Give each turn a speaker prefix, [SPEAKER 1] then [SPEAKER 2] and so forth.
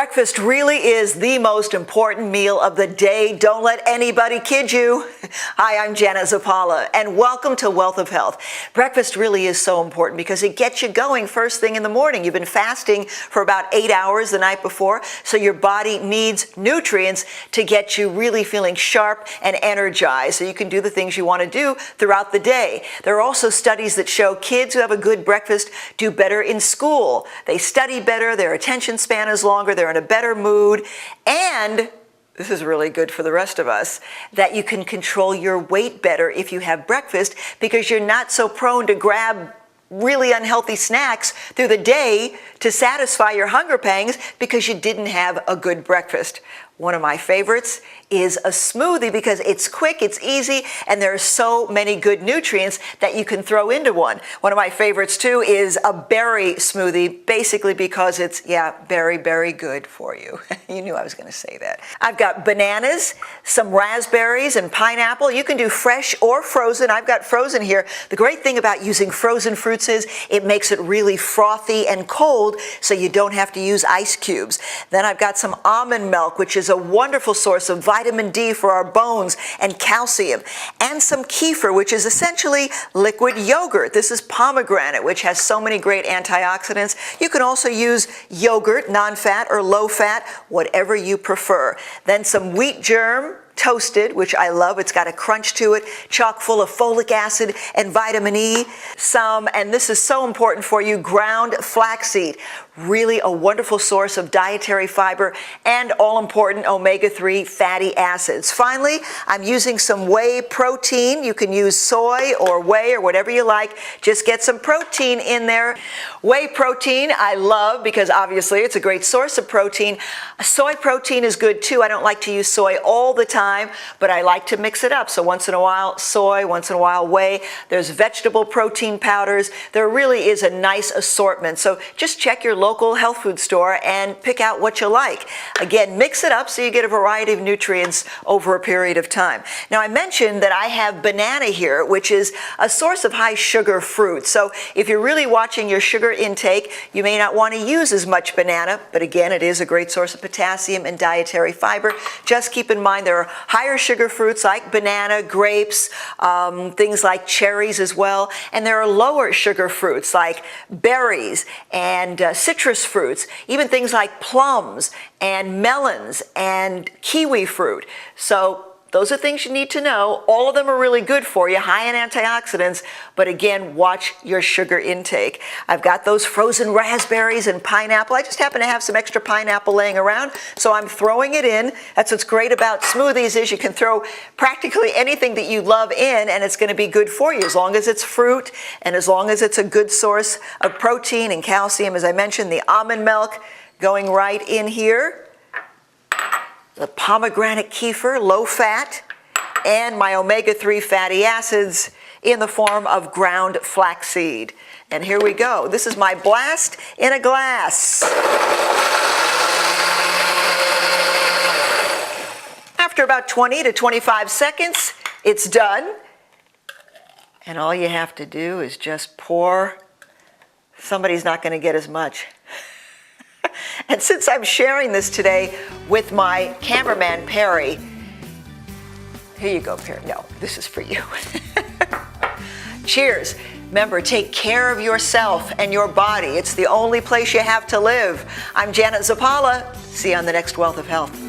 [SPEAKER 1] Breakfast really is the most important meal of the day. Don't let anybody kid you. Hi, I'm Janet Zappala, and welcome to Wealth of Health. Breakfast really is so important because it gets you going first thing in the morning. You've been fasting for about 8 hours the night before, so your body needs nutrients to get you really feeling sharp and energized so you can do the things you want to do throughout the day. There are also studies that show kids who have a good breakfast do better in school. They study better, their attention span is longer, they're in a better mood, and this is really good for the rest of us, that you can control your weight better if you have breakfast because you're not so prone to grab really unhealthy snacks through the day to satisfy your hunger pangs because you didn't have a good breakfast. One of my favorites is a smoothie because it's quick, it's easy, and there are so many good nutrients that you can throw into one. One of my favorites too is a berry smoothie, basically because it's, very, very good for you. You knew I was going to say that. I've got bananas, some raspberries, and pineapple. You can do fresh or frozen. I've got frozen here. The great thing about using frozen fruits is it makes it really frothy and cold so you don't have to use ice cubes. Then I've got some almond milk, which is a wonderful source of vitamin D for our bones and calcium, and some kefir, which is essentially liquid yogurt. This is pomegranate, which has so many great antioxidants. You can also use yogurt, non-fat or low-fat, whatever you prefer. Then some wheat germ, toasted, which I love. It's got a crunch to it, chock full of folic acid and vitamin E. Some, and this is so important for you, ground flaxseed. Really a wonderful source of dietary fiber and all-important omega-3 fatty acids. Finally, I'm using some whey protein. You can use soy or whey or whatever you like. Just get some protein in there. Whey protein I love because obviously it's a great source of protein. Soy protein is good too. I don't like to use soy all the time, but I like to mix it up. So once in a while soy, once in a while whey. There's vegetable protein powders. There really is a nice assortment. So just check your local health food store and pick out what you like. Again, mix it up so you get a variety of nutrients over a period of time. Now, I mentioned that I have banana here, which is a source of high sugar fruit. So if you're really watching your sugar intake, you may not want to use as much banana, but again, it is a great source of potassium and dietary fiber. Just keep in mind there are higher sugar fruits like banana, grapes, things like cherries as well, and there are lower sugar fruits like berries and citrus fruits, even things like plums and melons and kiwi fruit. So those are things you need to know. All of them are really good for you, high in antioxidants, but again, watch your sugar intake. I've got those frozen raspberries and pineapple. I just happen to have some extra pineapple laying around, so I'm throwing it in. That's what's great about smoothies is you can throw practically anything that you love in and it's going to be good for you as long as it's fruit and as long as it's a good source of protein and calcium. As I mentioned, the almond milk going right in here. The pomegranate kefir, low fat, and my omega-3 fatty acids in the form of ground flaxseed. And here we go. This is my blast in a glass. After about 20 to 25 seconds, it's done. And all you have to do is just pour. Somebody's not going to get as much. And since I'm sharing this today with my cameraman, Perry, here you go, Perry. No, this is for you. Cheers. Remember, take care of yourself and your body. It's the only place you have to live. I'm Janet Zappala. See you on the next Wealth of Health.